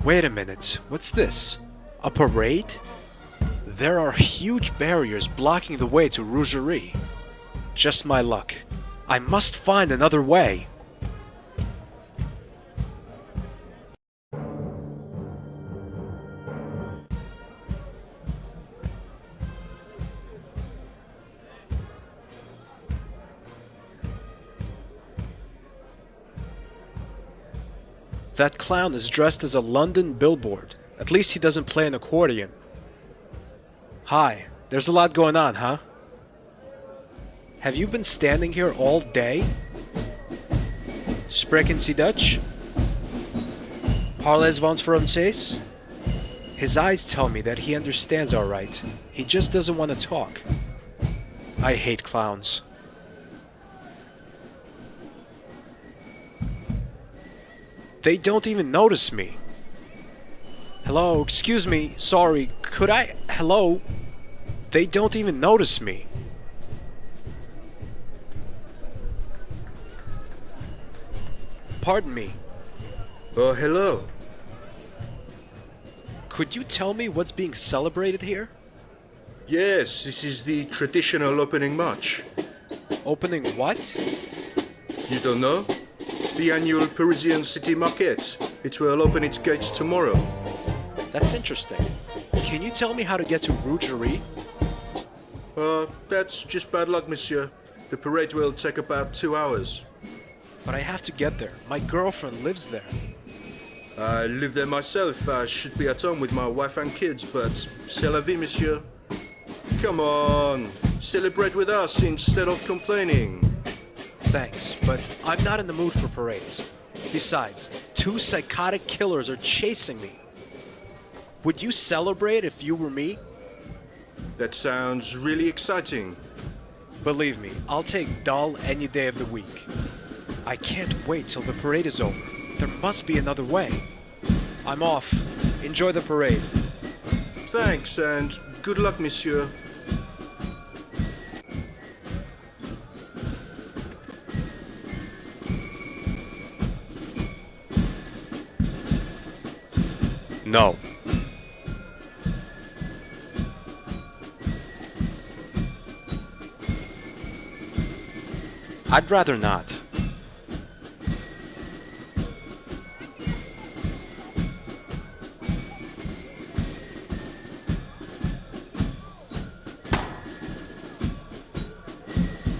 Wait a minute, what's this? A parade? There are huge barriers blocking the way to Rougerie. Just my luck. I must find another way. That clown is dressed as a London billboard. At least he doesn't play an accordion. Hi, there's a lot going on, huh? Have you been standing here all day? Spreken Sie Dutch? Parlez vous français? His eyes tell me that he understands alright. He just doesn't want to talk. I hate clowns. They don't even notice me. Hello, excuse me, sorry, could I... Hello? They don't even notice me. Pardon me. Oh, hello. Could you tell me what's being celebrated here? Yes, this is the traditional opening march. Opening what? You don't know? The annual Parisian city market. It will open its gates tomorrow. That's interesting. Can you tell me how to get to Rougerie? That's just bad luck, monsieur. The parade will take about 2 hours. But I have to get there. My girlfriend lives there. I live there myself. I should be at home with my wife and kids, but c'est la vie, monsieur. Come on, celebrate with us instead of complaining. Thanks, but I'm not in the mood for parades. Besides, 2 psychotic killers are chasing me. Would you celebrate if you were me? That sounds really exciting. Believe me, I'll take doll any day of the week. I can't wait till the parade is over. There must be another way. I'm off. Enjoy the parade. Thanks, and good luck, monsieur. No. I'd rather not.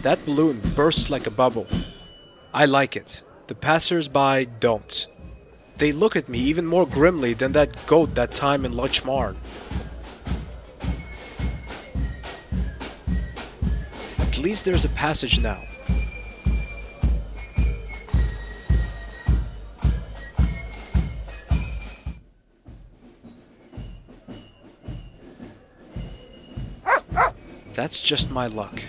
That balloon bursts like a bubble. I like it. The passers-by don't. They look at me even more grimly than that goat that time in Lochmarn. At least there's a passage now. That's just my luck.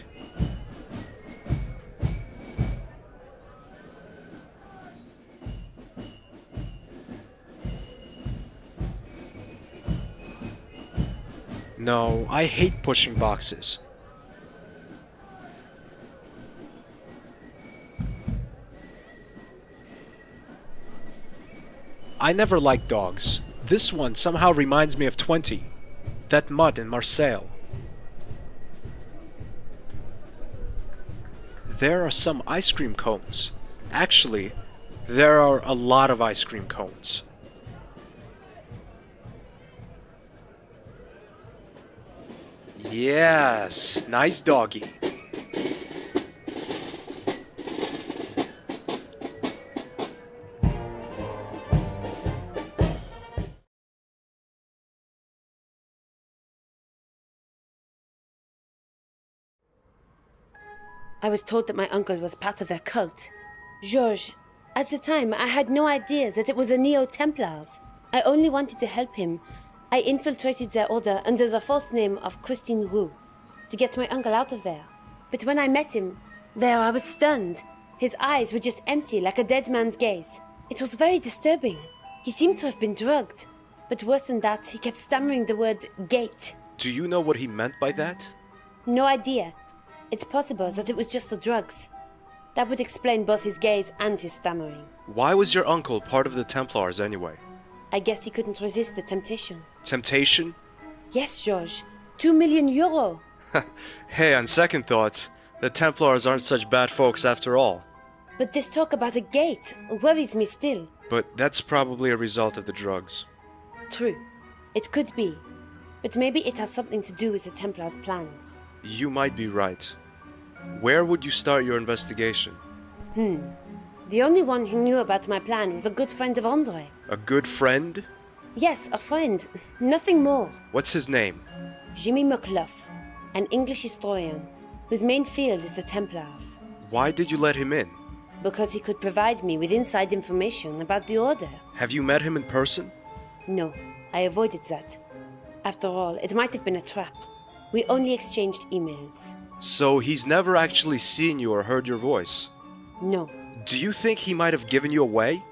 No, I hate pushing boxes. I never liked dogs. This one somehow reminds me of 20. That mud in Marseille. There are some ice cream cones. Actually, there are a lot of ice cream cones. Yes, nice doggy. I was told that my uncle was part of their cult. Georges, at the time, I had no idea that it was the Templars. I only wanted to help him. I infiltrated their order under the false name of Christine Roux to get my uncle out of there. But when I met him, there I was stunned. His eyes were just empty, like a dead man's gaze. It was very disturbing. He seemed to have been drugged. But worse than that, he kept stammering the word gate. Do you know what he meant by that? No idea. It's possible that it was just the drugs. That would explain both his gaze and his stammering. Why was your uncle part of the Templars anyway? I guess he couldn't resist the temptation. Temptation? Yes, George. 2 million euro. Hey, on second thought, the Templars aren't such bad folks after all. But this talk about a gate worries me still. But that's probably a result of the drugs. True. It could be. But maybe it has something to do with the Templars' plans. You might be right. Where would you start your investigation? The only one who knew about my plan was a good friend of Andre. A good friend? Yes, a friend. Nothing more. What's his name? Jimmy McCluff, an English historian, whose main field is the Templars. Why did you let him in? Because he could provide me with inside information about the Order. Have you met him in person? No, I avoided that. After all, it might have been a trap. We only exchanged emails. So he's never actually seen you or heard your voice? No, Do you think he might have given you away?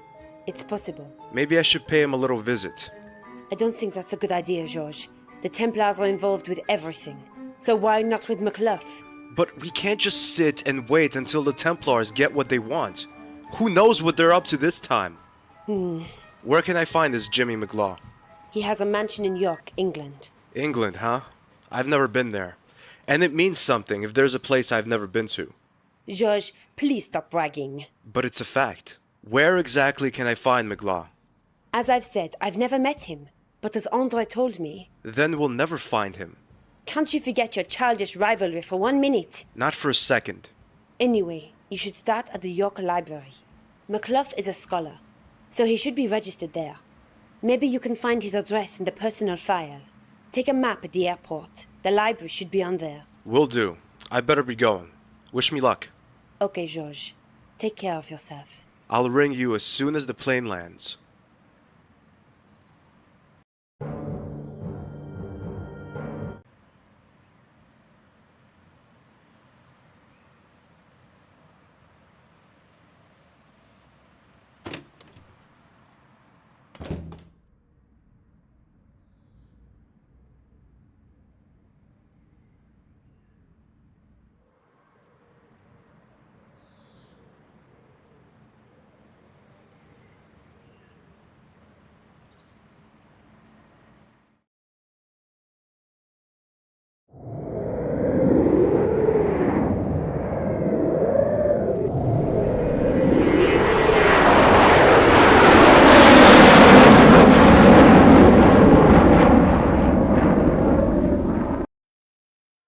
it's possible. Maybe I should pay him a little visit. I don't think that's a good idea, George. The Templars are involved with everything. So why not with McCluff? But we can't just sit and wait until the Templars get what they want. Who knows what they're up to this time? Where can I find this Jimmy McClaw? He has a mansion in York, England. England, huh? I've never been there. And it means something if there's a place I've never been to. George, please stop bragging. But it's a fact. Where exactly can I find McClaw? As I've said, I've never met him. But as Andre told me, Then we'll never find him. can't you forget your childish rivalry for 1 minute? Not for a second. Anyway, you should start at the York Library. McCluff is a scholar, so he should be registered there. Maybe you can find his address in the personal file. Take a map at the airport. The library should be on there. Will do. I better be going. Wish me luck. Okay, George. Take care of yourself. I'll ring you as soon as the plane lands.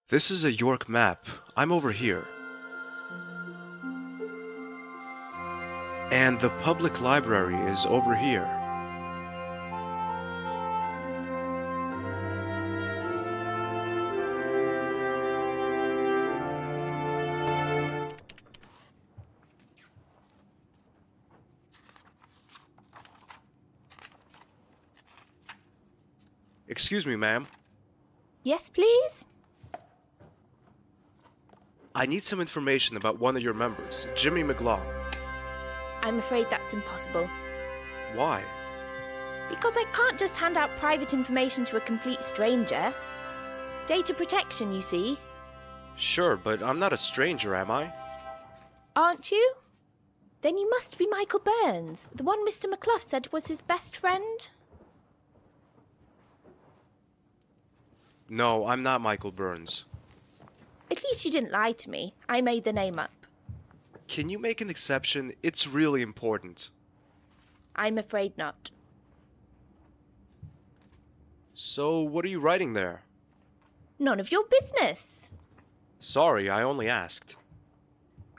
This is a York map. I'm over here. And the public library is over here. Excuse me, ma'am. Yes, please? I need some information about one of your members, Jimmy McClaw. I'm afraid that's impossible. Why? Because I can't just hand out private information to a complete stranger. Data protection, you see. Sure, but I'm not a stranger, am I? Aren't you? Then you must be Michael Burns, the one Mr. McCluff said was his best friend. No, I'm not Michael Burns. At least you didn't lie to me. I made the name up. Can you make an exception? It's really important. I'm afraid not. So, what are you writing there? None of your business. Sorry, I only asked.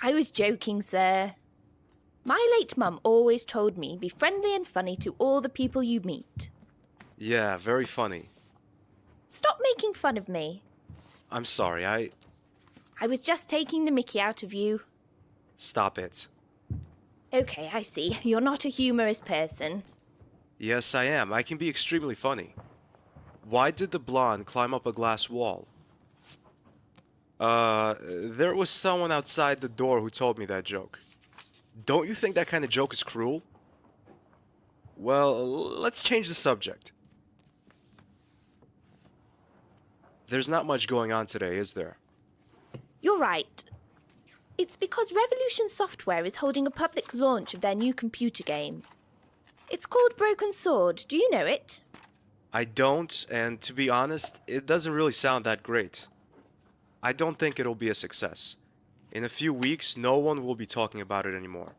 I was joking, sir. My late mum always told me be friendly and funny to all the people you meet. Yeah, very funny. Stop making fun of me. I'm sorry, I was just taking the mickey out of you. Stop it. Okay, I see. You're not a humorous person. Yes, I am. I can be extremely funny. Why did the blonde climb up a glass wall? There was someone outside the door who told me that joke. Don't you think that kind of joke is cruel? Well, let's change the subject. There's not much going on today, is there? You're right. It's because Revolution Software is holding a public launch of their new computer game. It's called Broken Sword. Do you know it? I don't, and to be honest, it doesn't really sound that great. I don't think it'll be a success. In a few weeks, no one will be talking about it anymore.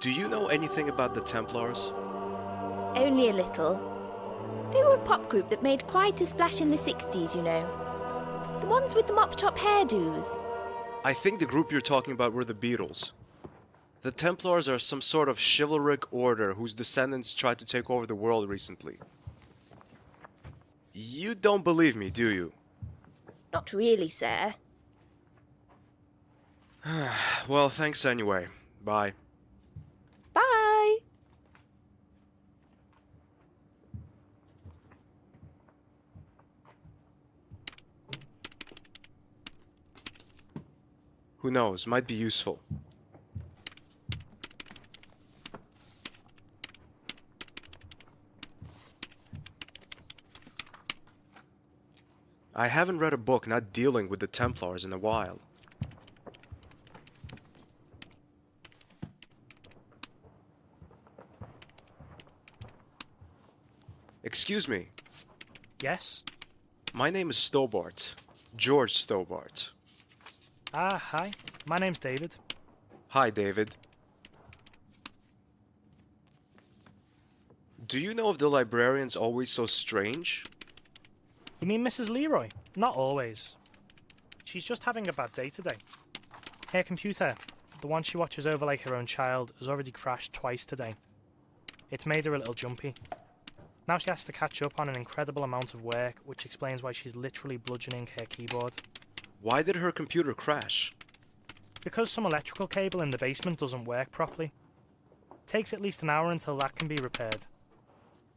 Do you know anything about the Templars? Only a little. They were a pop group that made quite a splash in the 60s, you know. The ones with the mop-top hairdos. I think the group you're talking about were the Beatles. The Templars are some sort of chivalric order whose descendants tried to take over the world recently. You don't believe me, do you? Not really, sir. Well, thanks anyway. Bye. Bye! Who knows, might be useful. I haven't read a book not dealing with the Templars in a while. Excuse me. Yes? My name is Stobart. George Stobart. Ah, hi. My name's David. Hi, David. Do you know if the librarian's always so strange? You mean Mrs. Leroy? Not always. She's just having a bad day today. Her computer, the one she watches over like her own child, has already crashed twice today. It's made her a little jumpy. Now she has to catch up on an incredible amount of work, which explains why she's literally bludgeoning her keyboard. Why did her computer crash? Because some electrical cable in the basement doesn't work properly. It takes at least an hour until that can be repaired.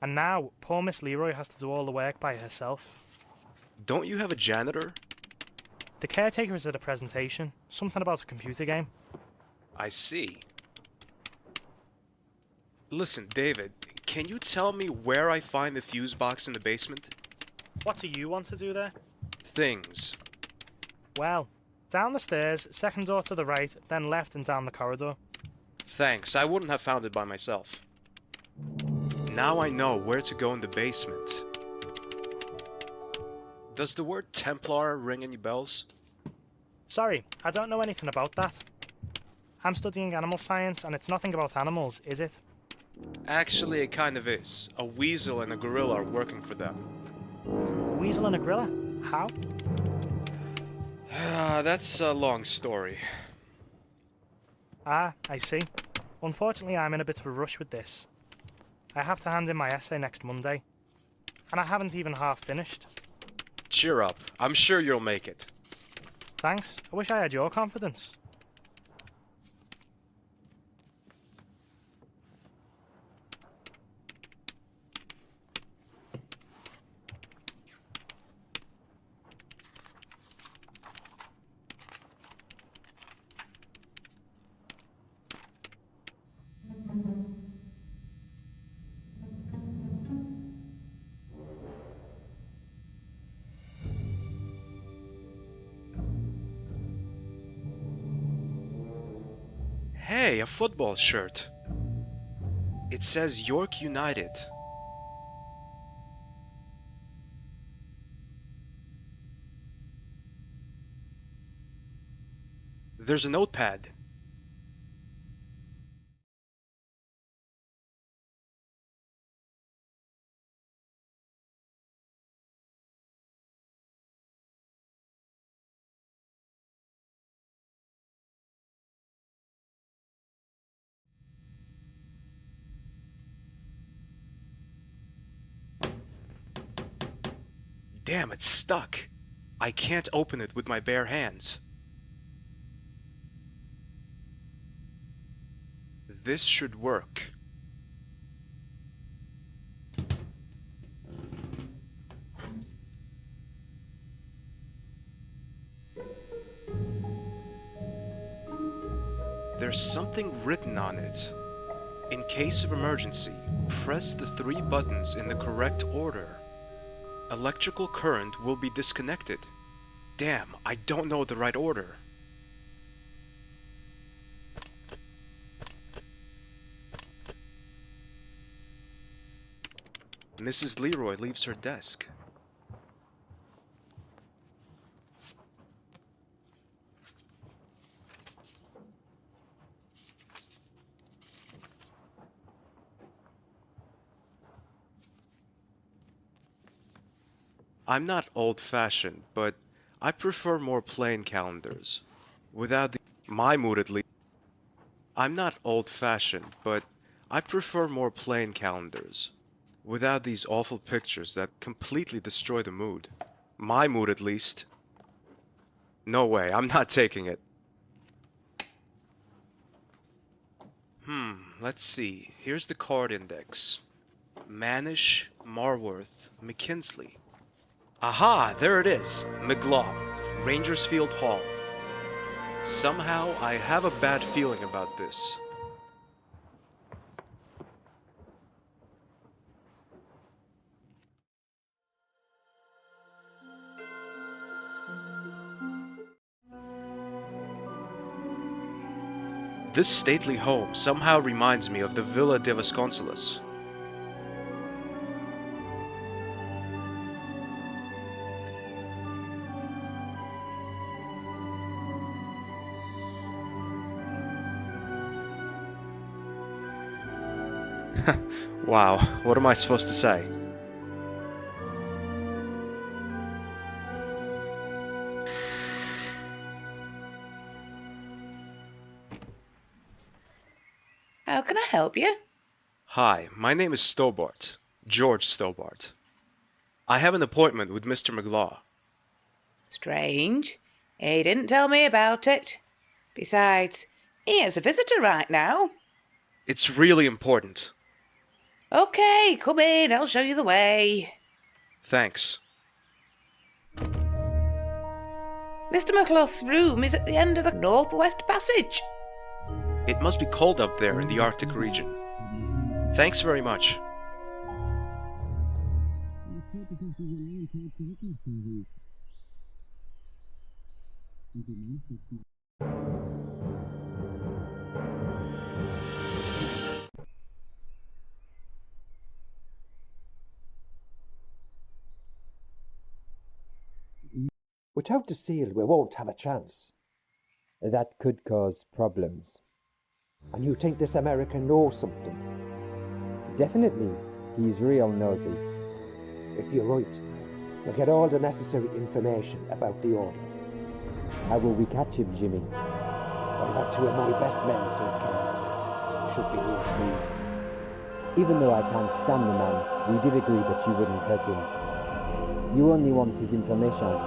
And now, poor Miss Leroy has to do all the work by herself. Don't you have a janitor? The caretaker is at a presentation, something about a computer game. I see. Listen, David, can you tell me where I find the fuse box in the basement? What do you want to do there? Things. Well, down the stairs, second door to the right, then left and down the corridor. Thanks, I wouldn't have found it by myself. Now I know where to go in the basement. Does the word Templar ring any bells? Sorry, I don't know anything about that. I'm studying animal science and it's nothing about animals, is it? Actually, it kind of is. A weasel and a gorilla are working for them. A weasel and a gorilla? How? That's a long story. Ah, I see. Unfortunately, I'm in a bit of a rush with this. I have to hand in my essay next Monday. And I haven't even half finished. Cheer up. I'm sure you'll make it. Thanks. I wish I had your confidence. Hey, a football shirt. It says York United. There's a notepad. Damn, it's stuck. I can't open it with my bare hands. This should work. There's something written on it. In case of emergency, press the 3 buttons in the correct order. Electrical current will be disconnected. Damn, I don't know the right order. Mrs. Leroy leaves her desk. I'm not old-fashioned, but I prefer more plain calendars. Without my mood at least. I'm not old-fashioned, but I prefer more plain calendars. Without these awful pictures that completely destroy the mood. My mood at least. No way, I'm not taking it. Let's see. Here's the card index. Manish, Marworth, McKinsley. Aha, there it is. McGlaw, Rangersfield Hall. Somehow, I have a bad feeling about this. This stately home somehow reminds me of the Villa de Vasconcelos. Wow, what am I supposed to say? How can I help you? Hi, my name is Stobart, George Stobart. I have an appointment with Mr. McGlaw. Strange. He didn't tell me about it. Besides, he has a visitor right now. It's really important. Okay, come in, I'll show you the way. Thanks. Mr. McClough's room is at the end of the northwest passage. It must be cold up there in the Arctic region. Thanks very much. Without the seal, we won't have a chance. That could cause problems. And you think this American knows something? Definitely, he's real nosy. If you're right, we'll get all the necessary information about the order. How will we catch him, Jimmy? I've had two of my best men take care. He should be here soon. Even though I can't stand the man, we did agree that you wouldn't hurt him. You only want his information.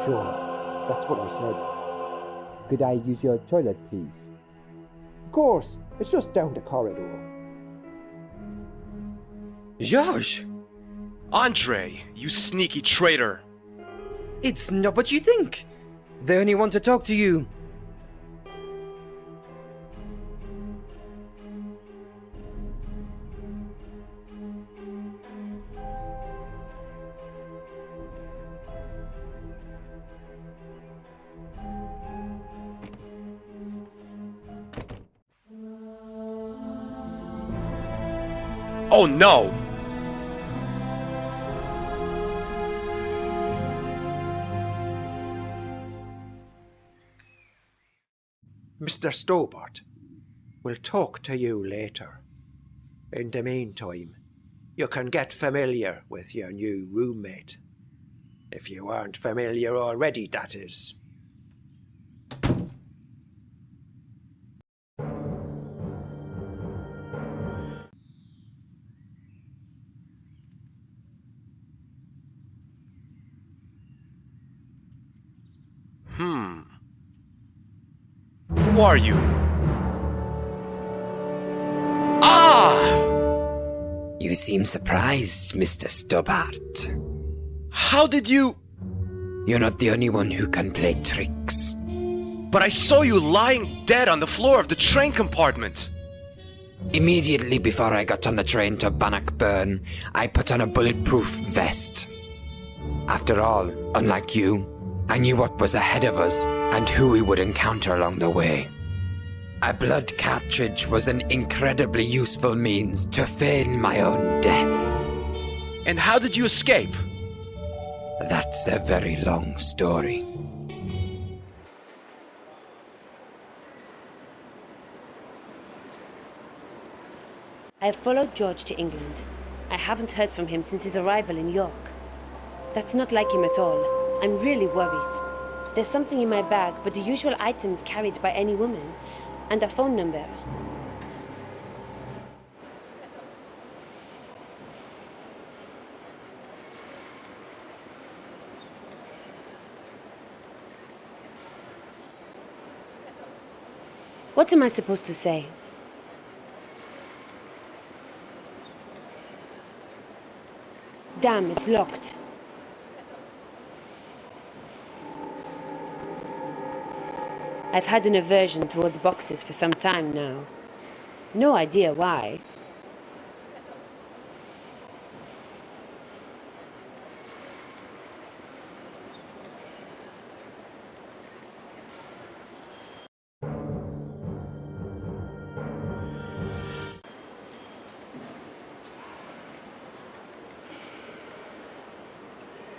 Sure, that's what I said. Could I use your toilet, please? Of course, it's just down the corridor. George! Andre, you sneaky traitor! It's not what you think. They only want to talk to you. Oh no! Mr. Stobart, we'll talk to you later. In the meantime, you can get familiar with your new roommate. If you aren't familiar already, that is. Who are you? Ah! You seem surprised, Mr. Stobart. How did you... You're not the only one who can play tricks. But I saw you lying dead on the floor of the train compartment. Immediately before I got on the train to Bannockburn, I put on a bulletproof vest. After all, unlike you, I knew what was ahead of us and who we would encounter along the way. A blood cartridge was an incredibly useful means to feign my own death. And how did you escape? That's a very long story. I followed George to England. I haven't heard from him since his arrival in York. That's not like him at all. I'm really worried. There's something in my bag, but the usual items carried by any woman, and a phone number. What am I supposed to say? Damn, it's locked. I've had an aversion towards boxes for some time now. No idea why.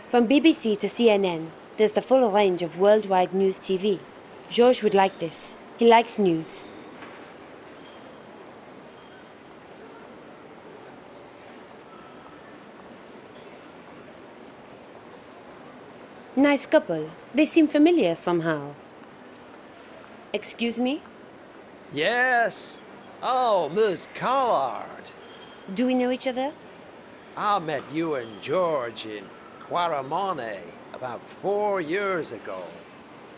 From BBC to CNN, there's the full range of worldwide news TV. George would like this. He likes news. Nice couple. They seem familiar somehow. Excuse me? Yes. Oh, Miss Collard. Do we know each other? I met you and George in Quaramone about 4 years ago.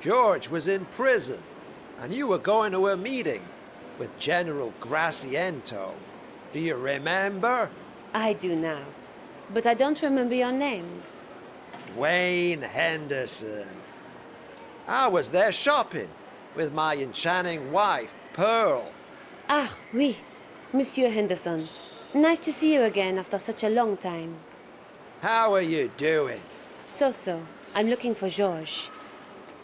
George was in prison, and you were going to a meeting with General Graciento. Do you remember? I do now. But I don't remember your name. Dwayne Henderson. I was there shopping with my enchanting wife, Pearl. Ah, oui. Monsieur Henderson. Nice to see you again after such a long time. How are you doing? So. I'm looking for George.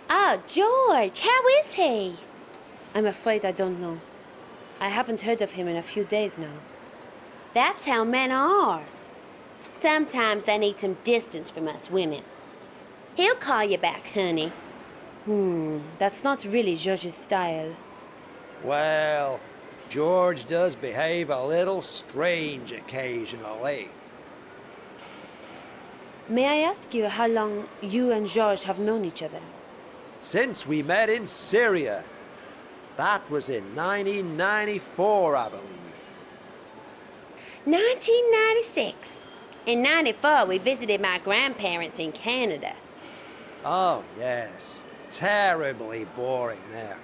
Ah, George! How is he? I'm afraid I don't know. I haven't heard of him in a few days now. That's how men are. Sometimes they need some distance from us women. He'll call you back, honey. That's not really George's style. Well, George does behave a little strange occasionally. May I ask you how long you and George have known each other? Since we met in Syria. That was in 1994, I believe. 1996. In 94, we visited my grandparents in Canada. Oh, yes. Terribly boring there.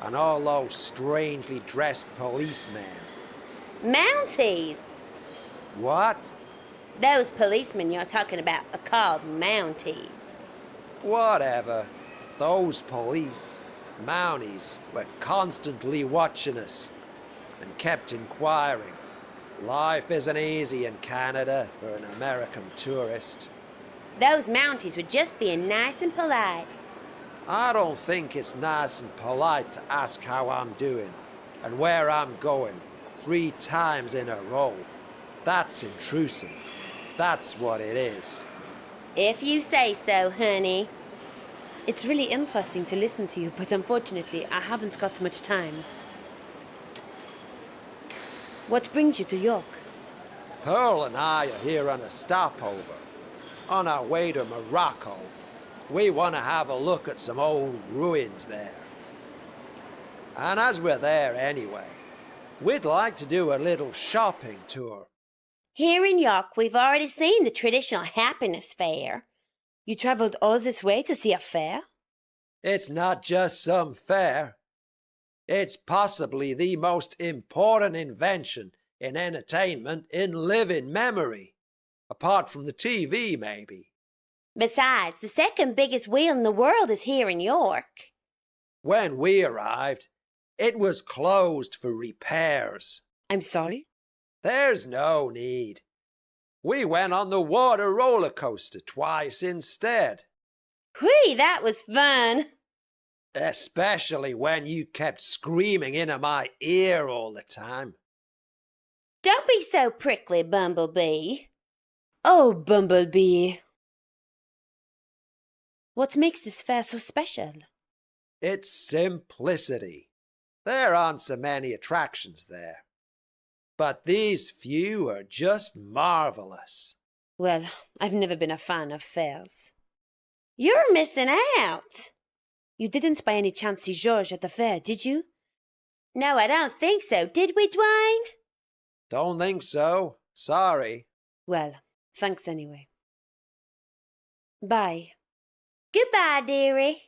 And all those strangely dressed policemen. Mounties! What? Those policemen you're talking about are called Mounties. Whatever. Those Mounties were constantly watching us and kept inquiring. Life isn't easy in Canada for an American tourist. Those Mounties were just being nice and polite. I don't think it's nice and polite to ask how I'm doing and where I'm going 3 times in a row. That's intrusive. That's what it is. If you say so, honey. It's really interesting to listen to you, but unfortunately, I haven't got much time. What brings you to York? Pearl and I are here on a stopover. On our way to Morocco. We want to have a look at some old ruins there. And as we're there anyway, we'd like to do a little shopping tour. Here in York, we've already seen the traditional happiness fair. You traveled all this way to see a fair? It's not just some fair. It's possibly the most important invention in entertainment in living memory. Apart from the TV, maybe. Besides, the second biggest wheel in the world is here in York. When we arrived, it was closed for repairs. I'm sorry? There's no need. We went on the water roller coaster twice instead. Whee, that was fun. Especially when you kept screaming into my ear all the time. Don't be so prickly, Bumblebee. Oh, Bumblebee. What makes this fair so special? It's simplicity. There aren't so many attractions there. But these few are just marvelous. Well, I've never been a fan of fairs. You're missing out. You didn't by any chance see Georges at the fair, did you? No, I don't think so. Did we, Dwayne? Don't think so. Sorry. Well, thanks anyway. Bye. Goodbye, dearie.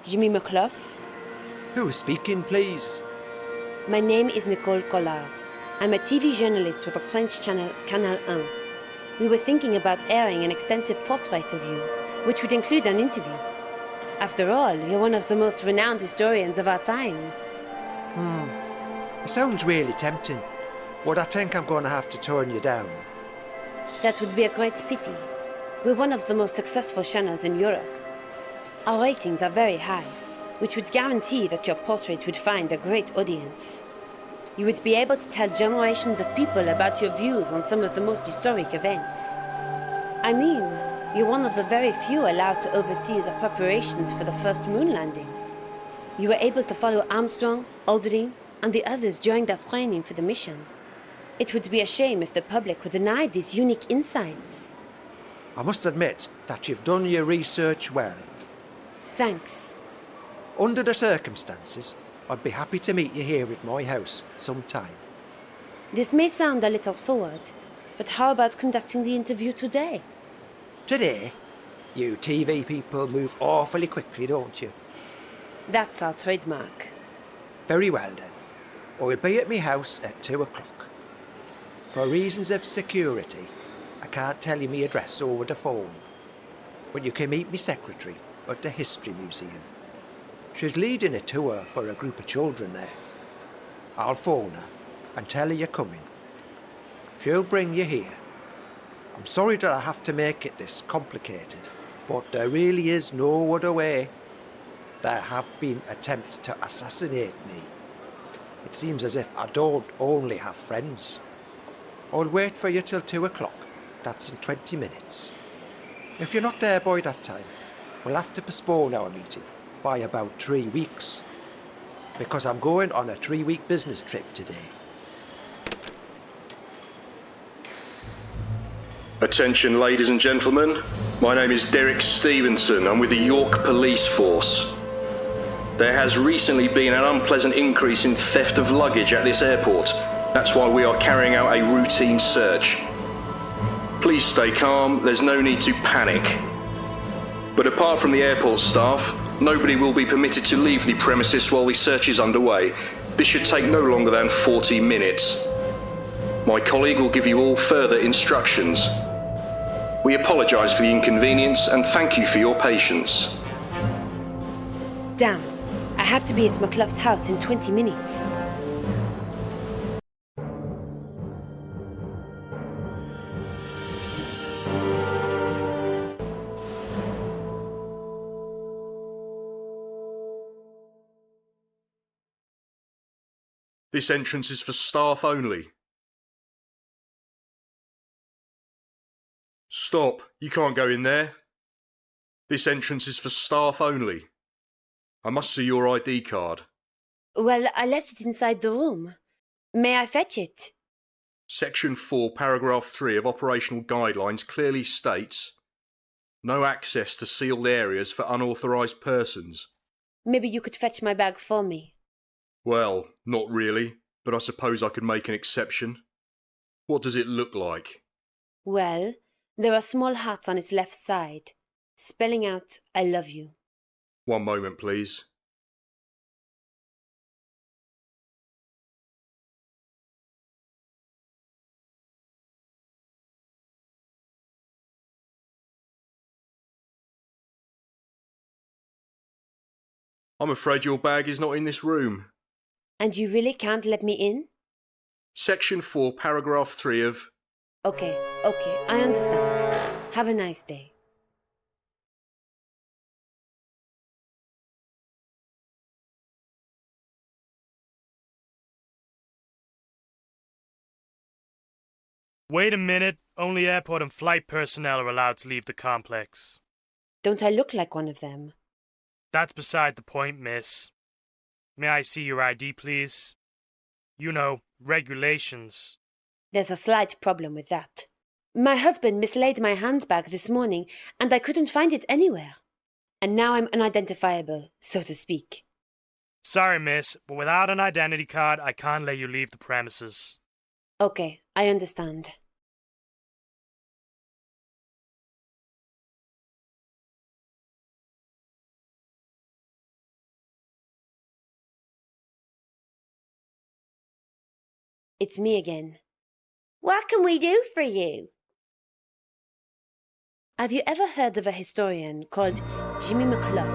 Jimmy McClough? Who is speaking, please? My name is Nicole Collard. I'm a TV journalist with the French channel Canal 1. We were thinking about airing an extensive portrait of you, which would include an interview. After all, you're one of the most renowned historians of our time. It sounds really tempting, but I think I'm going to have to turn you down. That would be a great pity. We're one of the most successful channels in Europe. Our ratings are very high, which would guarantee that your portrait would find a great audience. You would be able to tell generations of people about your views on some of the most historic events. I mean, you're one of the very few allowed to oversee the preparations for the first moon landing. You were able to follow Armstrong, Aldrin, and the others during their training for the mission. It would be a shame if the public were denied these unique insights. I must admit that you've done your research well. Thanks. Under the circumstances, I'd be happy to meet you here at my house sometime. This may sound a little forward, but how about conducting the interview today? Today? You TV people move awfully quickly, don't you? That's our trademark. Very well then. I'll be at my house at 2 o'clock. For reasons of security, I can't tell you my address over the phone. But you can meet me secretary at the History Museum. She's leading a tour for a group of children there. I'll phone her and tell her you're coming. She'll bring you here. I'm sorry that I have to make it this complicated, but there really is no other way. There have been attempts to assassinate me. It seems as if I don't only have friends. I'll wait for you till 2 o'clock. That's in 20 minutes. If you're not there by that time, we'll have to postpone our meeting by about 3 weeks, because I'm going on a 3-week business trip today. Attention, ladies and gentlemen. My name is Derek Stevenson. I'm with the York Police Force. There has recently been an unpleasant increase in theft of luggage at this airport. That's why we are carrying out a routine search. Please stay calm. There's no need to panic. But apart from the airport staff, nobody will be permitted to leave the premises while the search is underway. This should take no longer than 40 minutes. My colleague will give you all further instructions. We apologise for the inconvenience and thank you for your patience. Damn, I have to be at McClough's house in 20 minutes. This entrance is for staff only. Stop. You can't go in there. This entrance is for staff only. I must see your ID card. Well, I left it inside the room. May I fetch it? Section 4, paragraph 3 of operational guidelines clearly states no access to sealed areas for unauthorised persons. Maybe you could fetch my bag for me. Well, not really, but I suppose I could make an exception. What does it look like? Well, there are small hearts on its left side, spelling out I love you. One moment, please. I'm afraid your bag is not in this room. And you really can't let me in? Section 4, paragraph 3 of... Okay, I understand. Have a nice day. Wait a minute. Only airport and flight personnel are allowed to leave the complex. Don't I look like one of them? That's beside the point, miss. May I see your ID, please? You know, regulations. There's a slight problem with that. My husband mislaid my handbag this morning, and I couldn't find it anywhere. And now I'm unidentifiable, so to speak. Sorry, miss, but without an identity card, I can't let you leave the premises. Okay, I understand. It's me again. What can we do for you? Have you ever heard of a historian called Jimmy McClough?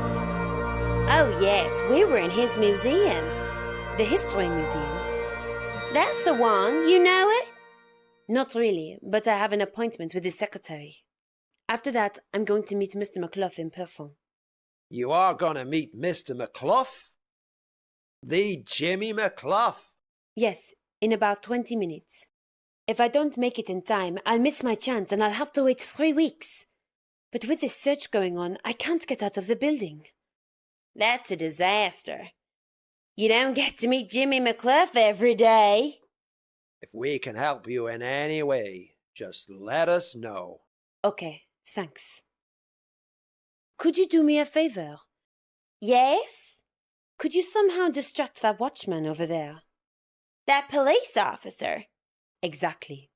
Oh yes, we were in his museum. The History Museum. That's the one, you know it? Not really, but I have an appointment with his secretary. After that, I'm going to meet Mr. McClough in person. You are going to meet Mr. McClough? The Jimmy McClough? Yes, in about 20 minutes. If I don't make it in time, I'll miss my chance and I'll have to wait 3 weeks. But with this search going on, I can't get out of the building. That's a disaster. You don't get to meet Jimmy McClough every day. If we can help you in any way, just let us know. Okay, thanks. Could you do me a favor? Yes? Could you somehow distract that watchman over there? That police officer? Exactly.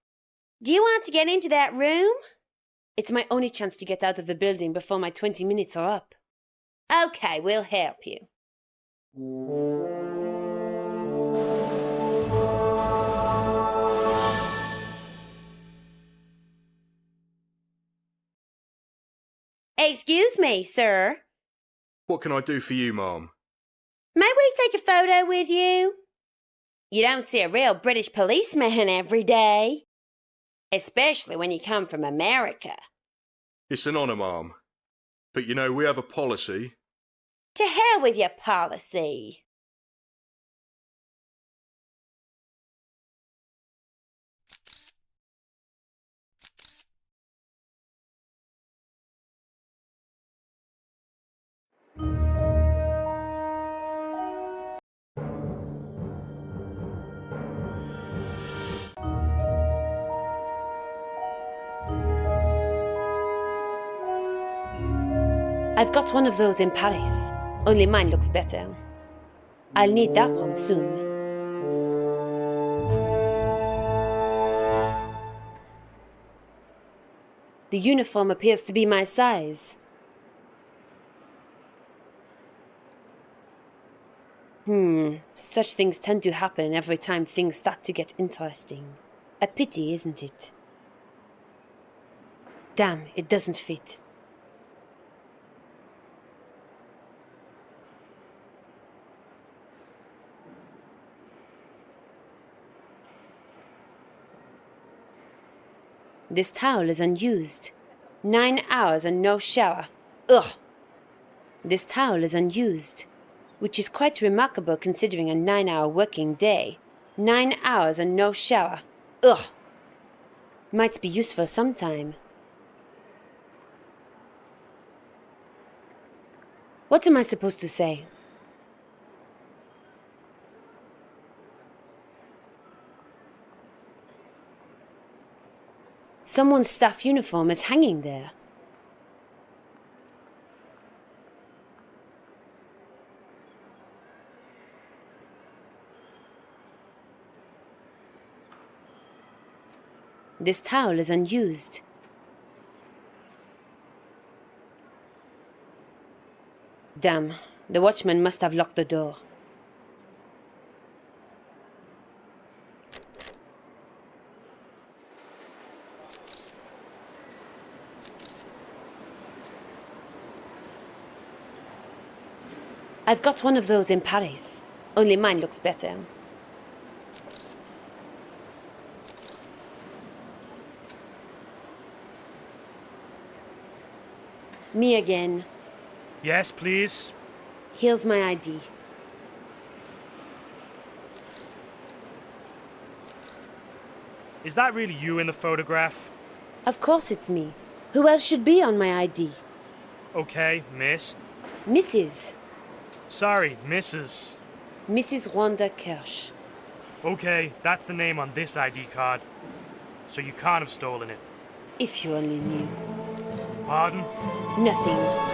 Do you want to get into that room? It's my only chance to get out of the building before my 20 minutes are up. Okay, we'll help you. Excuse me, sir. What can I do for you, ma'am? May we take a photo with you? You don't see a real British policeman every day. Especially when you come from America. It's an honour, ma'am. But you know, we have a policy. To hell with your policy. I've got one of those in Paris, only mine looks better. I'll need that one soon. The uniform appears to be my size. Such things tend to happen every time things start to get interesting. A pity, isn't it? Damn, it doesn't fit. This towel is unused. 9 hours and no shower. Ugh! This towel is unused, which is quite remarkable considering a 9-hour working day. 9 hours and no shower. Ugh! Might be useful sometime. What am I supposed to say? Someone's staff uniform is hanging there. This towel is unused. Damn, the watchman must have locked the door. I've got one of those in Paris, only mine looks better. Me again. Yes, please. Here's my ID. Is that really you in the photograph? Of course it's me. Who else should be on my ID? Okay, miss. Mrs. Sorry, Mrs. Mrs. Wanda Kirsch. Okay, that's the name on this ID card. So you can't have stolen it. If you only knew. Pardon? Nothing.